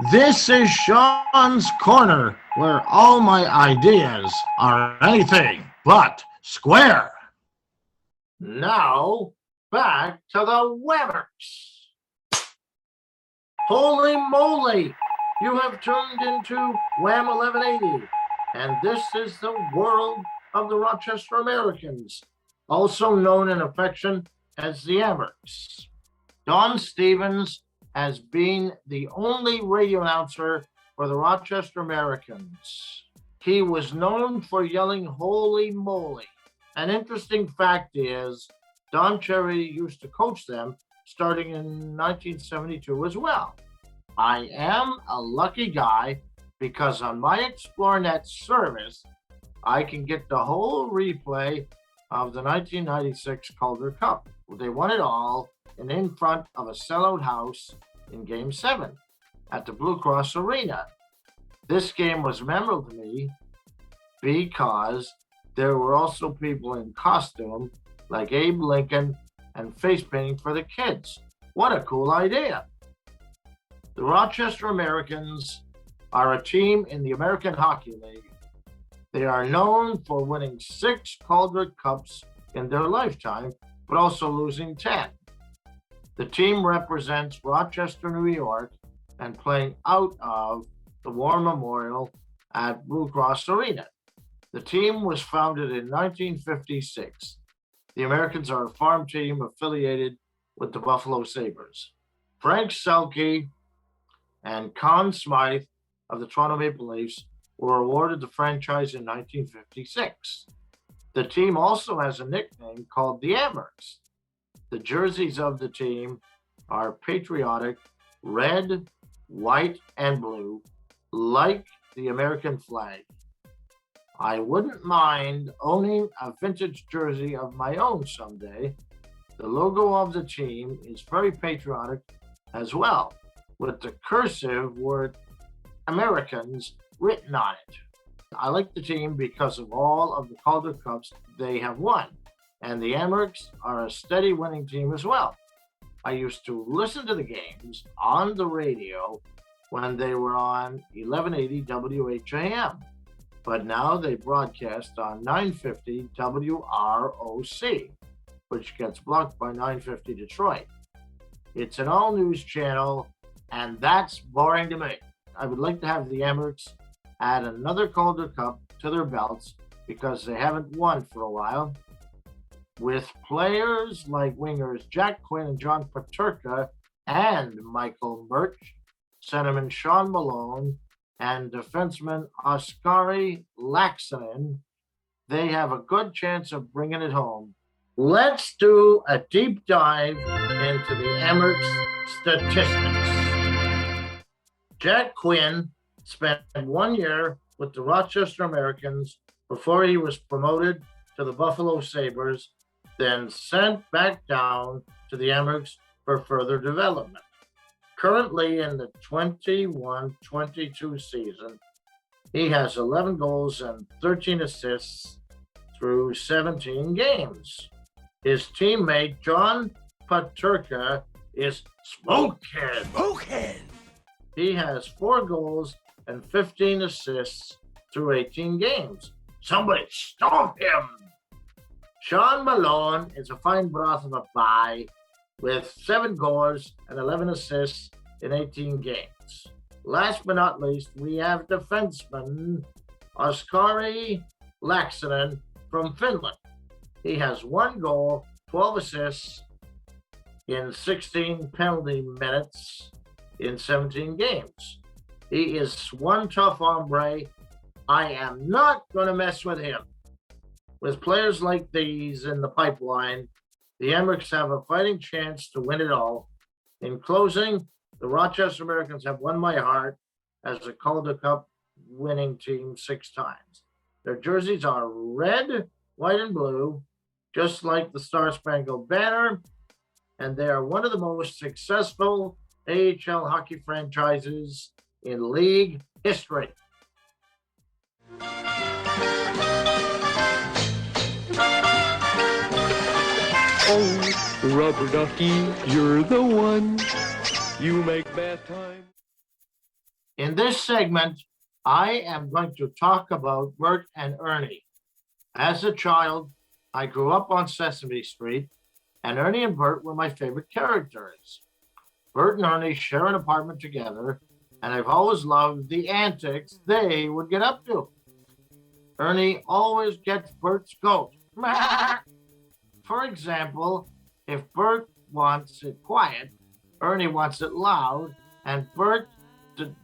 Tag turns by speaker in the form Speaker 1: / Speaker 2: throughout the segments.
Speaker 1: This is Sean's Corner, where all my ideas are anything but square.
Speaker 2: Now, back to the Whammers. Holy moly! You have tuned into Wham 1180, and this is the world of the Rochester Americans, also known in affection as the Hammers. Don Stevens has been the only radio announcer for the Rochester Americans. He was known for yelling, "Holy moly." An interesting fact is, Don Cherry used to coach them starting in 1972 as well. I am a lucky guy because on my ExploreNet service, I can get the whole replay of the 1996 Calder Cup. They won it all and in front of a sellout house in Game 7 at the Blue Cross Arena. This game was memorable to me because there were also people in costume like Abe Lincoln and face painting for the kids. What a cool idea. The Rochester Americans are a team in the American Hockey League. They are known for winning 6 Calder Cups in their lifetime, but also losing 10. The team represents Rochester, New York, and playing out of the War Memorial at Blue Cross Arena. The team was founded in 1956. The Americans are a farm team affiliated with the Buffalo Sabres. Frank Selke and Conn Smythe of the Toronto Maple Leafs were awarded the franchise in 1956. The team also has a nickname called the Hammers. The jerseys of the team are patriotic, red, white, and blue, like the American flag. I wouldn't mind owning a vintage jersey of my own someday. The logo of the team is very patriotic as well, with the cursive word Americans written on it. I like the team because of all of the Calder Cups they have won, and the Hammers are a steady winning team as well. I used to listen to the games on the radio when they were on 1180 WHAM, but now they broadcast on 950 WROC, which gets blocked by 950 Detroit. It's an all-news channel, and that's boring to me. I would like to have the Hammers add another Calder Cup to their belts because they haven't won for a while. With players like wingers Jack Quinn and John Paterka and Michael Murch, centerman Sean Malone, and defenseman Oskari Laaksonen, they have a good chance of bringing it home. Let's do a deep dive into the Hammers statistics. Jack Quinn spent 1 year with the Rochester Americans before he was promoted to the Buffalo Sabres, then sent back down to the Hammers for further development. Currently in the 21-22 season, he has 11 goals and 13 assists through 17 games. His teammate, John Paterka, is smoking. He has 4 goals and 15 assists through 18 games. Somebody stomp him! Sean Malone is a fine broth of a bye with 7 goals and 11 assists in 18 games. Last but not least, we have defenseman Oskari Laaksonen from Finland. He has 1 goal, 12 assists in 16 penalty minutes in 17 games. He is one tough hombre. I am not going to mess with him. With players like these in the pipeline, the Hammers have a fighting chance to win it all. In closing, the Rochester Americans have won my heart as a Calder Cup winning team 6 times. Their jerseys are red, white, and blue, just like the Star Spangled Banner, and they are one of the most successful AHL hockey franchises in league history.
Speaker 3: Oh, Rubber Ducky, you're the one. You make bad time.
Speaker 2: In this segment, I am going to talk about Bert and Ernie. As a child, I grew up on Sesame Street, and Ernie and Bert were my favorite characters. Bert and Ernie share an apartment together, and I've always loved the antics they would get up to. Ernie always gets Bert's goat. For example, if Bert wants it quiet, Ernie wants it loud, and Bert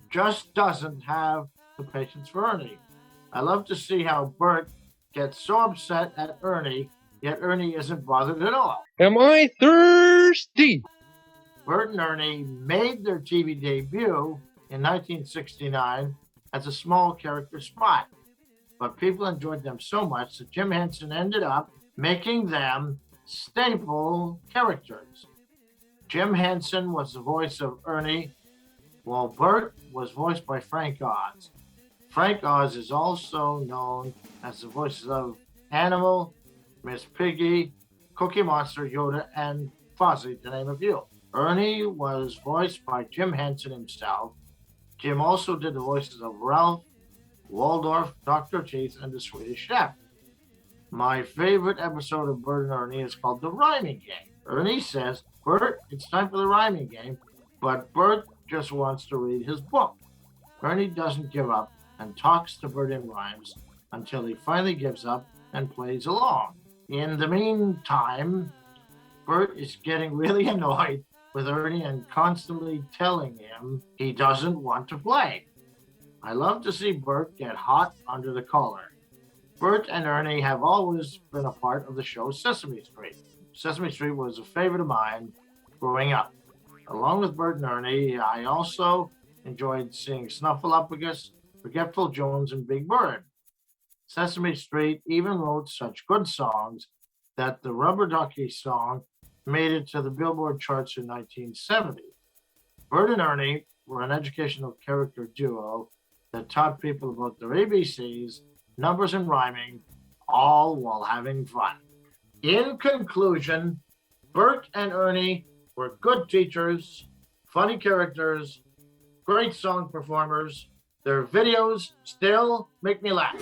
Speaker 2: just doesn't have the patience for Ernie. I love to see how Bert gets so upset at Ernie, yet Ernie isn't bothered at all.
Speaker 3: Am I thirsty?
Speaker 2: Bert and Ernie made their TV debut in 1969 as a small character spot, but people enjoyed them so much that Jim Henson ended up making them staple characters. Jim Henson was the voice of Ernie, while Bert was voiced by Frank Oz. Frank Oz is also known as the voices of Animal, Miss Piggy, Cookie Monster, Yoda, and Fozzie, to name a few. Ernie was voiced by Jim Henson himself. Jim also did the voices of Ralph, Waldorf, Dr. Teeth, and the Swedish Chef. My favorite episode of Bert and Ernie is called The Rhyming Game. Ernie says, "Bert, it's time for the rhyming game," but Bert just wants to read his book. Ernie doesn't give up and talks to Bert in rhymes until he finally gives up and plays along. In the meantime, Bert is getting really annoyed with Ernie and constantly telling him he doesn't want to play. I love to see Bert get hot under the collar. Bert and Ernie have always been a part of the show Sesame Street. Sesame Street was a favorite of mine growing up. Along with Bert and Ernie, I also enjoyed seeing Snuffleupagus, Forgetful Jones, and Big Bird. Sesame Street even wrote such good songs that the Rubber Ducky song made it to the Billboard charts in 1970. Bert and Ernie were an educational character duo that taught people about their ABCs, numbers, and rhyming, all while having fun. In conclusion, Bert and Ernie were good teachers, funny characters, great song performers. Their videos still make me laugh.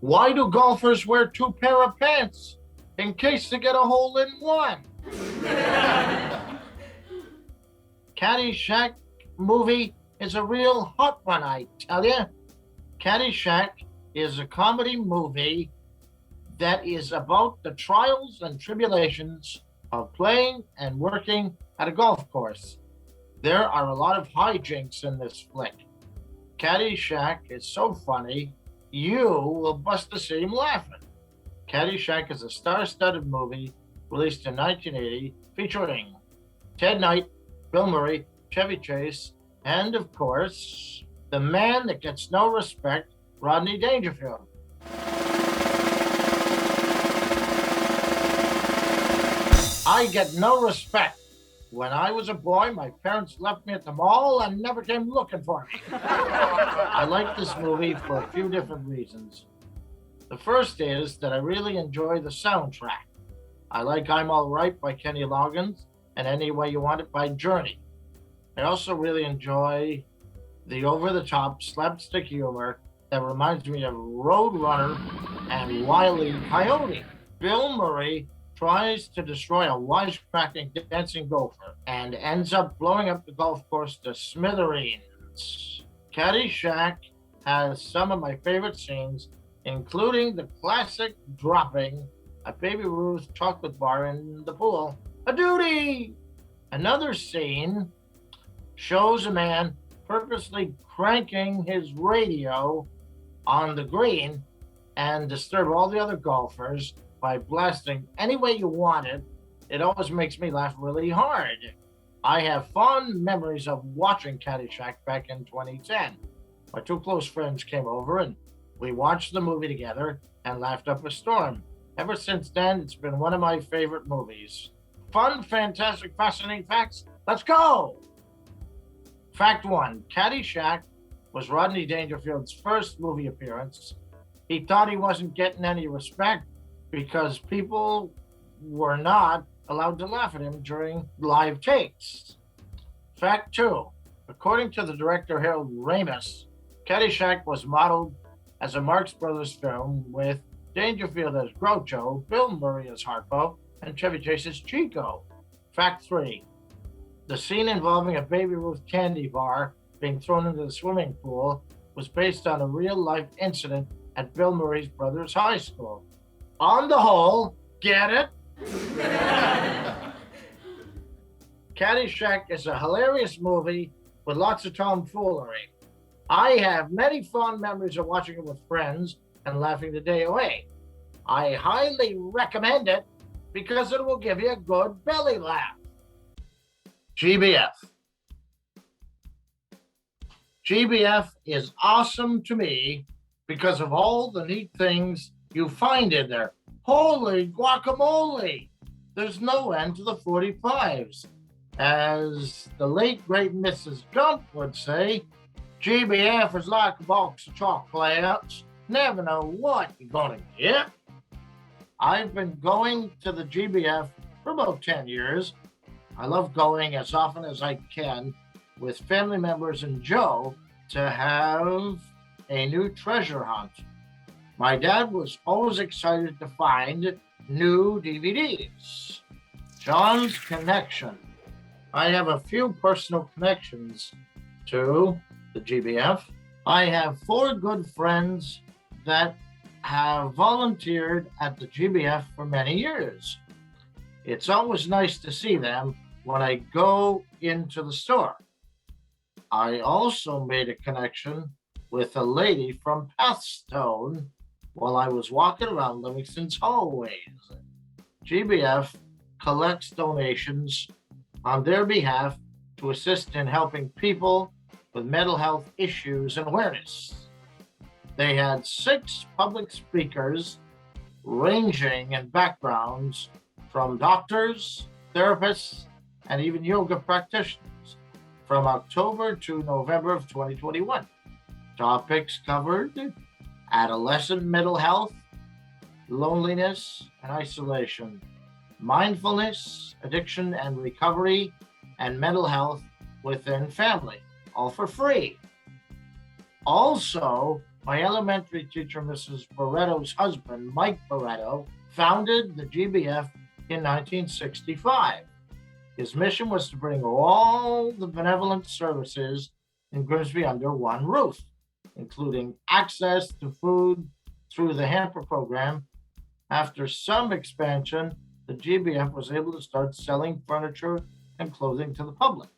Speaker 2: Why do golfers wear two pair of pants? In case they get a hole in one. Caddyshack movie is a real hot one, I tell you. Caddyshack is a comedy movie that is about the trials and tribulations of playing and working at a golf course. There are a lot of hijinks in this flick. Caddyshack is so funny, you will bust the seam laughing. Caddyshack is a star-studded movie released in 1980 featuring Ted Knight, Bill Murray, Chevy Chase, and of course, the man that gets no respect, Rodney Dangerfield. I get no respect. When I was a boy, my parents left me at the mall and never came looking for me. I like this movie for a few different reasons. The first is that I really enjoy the soundtrack. I like I'm All Right by Kenny Loggins and Any Way You Want It by Journey. I also really enjoy the over-the-top slapstick humor that reminds me of Roadrunner and Wile E. Coyote. Bill Murray tries to destroy a wisecracking dancing gopher and ends up blowing up the golf course to smithereens. Caddyshack has some of my favorite scenes, including the classic dropping a Baby Ruth chocolate bar in the pool. A duty! Another scene shows a man purposely cranking his radio on the green and disturb all the other golfers by blasting Any Way You Want It. It always makes me laugh really hard. I have fond memories of watching Caddyshack back in 2010. My two close friends came over and we watched the movie together and laughed up a storm. Ever since then, it's been one of my favorite movies. Fun, fantastic, fascinating facts. Let's go! Fact 1. Caddyshack was Rodney Dangerfield's first movie appearance. He thought he wasn't getting any respect because people were not allowed to laugh at him during live takes. Fact 2. According to the director Harold Ramis, Caddyshack was modeled as a Marx Brothers film with Dangerfield as Groucho, Bill Murray as Harpo, and Chevy Chase as Chico. Fact 3. The scene involving a Baby Ruth candy bar being thrown into the swimming pool was based on a real-life incident at Bill Murray's brother's high school. On the whole, get it? Caddyshack is a hilarious movie with lots of tomfoolery. I have many fond memories of watching it with friends and laughing the day away. I highly recommend it because it will give you a good belly laugh. GBF. GBF is awesome to me because of all the neat things you find in there. Holy guacamole! There's no end to the 45s. As the late great Mrs. Gump would say, GBF is like a box of chocolates. Never know what you're gonna get. I've been going to the GBF for about 10 years. I love going as often as I can with family members and Joe to have a new treasure hunt. My dad was always excited to find new DVDs. John's Connection. I have a few personal connections to the GBF. I have 4 good friends that have volunteered at the GBF for many years. It's always nice to see them when I go into the store. I also made a connection with a lady from Pathstone while I was walking around Livingston's hallways. GBF collects donations on their behalf to assist in helping people with mental health issues and awareness. They had 6 public speakers ranging in backgrounds from doctors, therapists, and even yoga practitioners from October to November of 2021. Topics covered: adolescent mental health, loneliness and isolation, mindfulness, addiction and recovery, and mental health within family, all for free. Also, my elementary teacher, Mrs. Barretto's husband, Mike Barretto, founded the GBF in 1965. His mission was to bring all the benevolent services in Grimsby under one roof, including access to food through the hamper program. After some expansion, the GBF was able to start selling furniture and clothing to the public.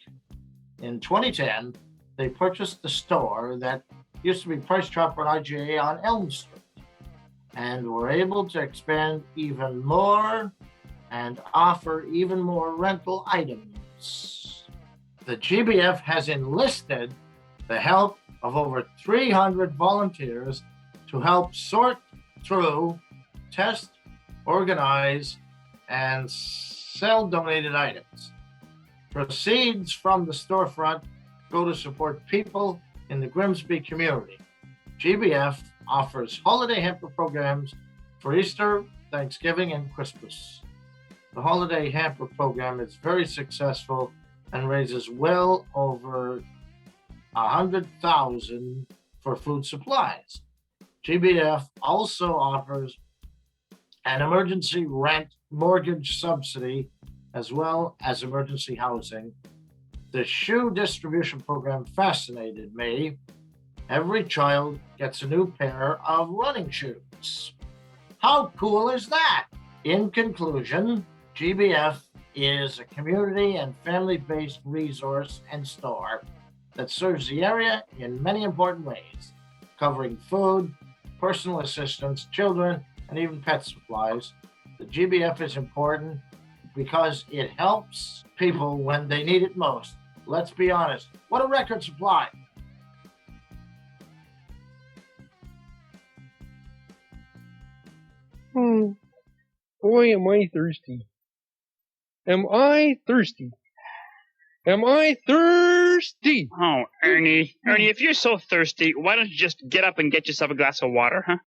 Speaker 2: In 2010, they purchased the store that used to be Price Chopper and IGA on Elm Street, and were able to expand even more and offer even more rental items. The GBF has enlisted the help of over 300 volunteers to help sort through, test, organize, and sell donated items. Proceeds from the storefront go to support people in the Grimsby community. GBF offers holiday hamper programs for Easter, Thanksgiving, and Christmas. The holiday hamper program is very successful and raises well over $100,000 for food supplies. GBF also offers an emergency rent mortgage subsidy as well as emergency housing. The shoe distribution program fascinated me. Every child gets a new pair of running shoes. How cool is that? In conclusion, GBF is a community and family-based resource and store that serves the area in many important ways, covering food, personal assistance, children, and even pet supplies. The GBF is important because it helps people when they need it most. Let's be honest. What a record supply.
Speaker 3: Boy, am I thirsty. Am I thirsty? Am I thirsty?
Speaker 4: Oh, Ernie, if you're so thirsty, why don't you just get up and get yourself a glass of water, huh?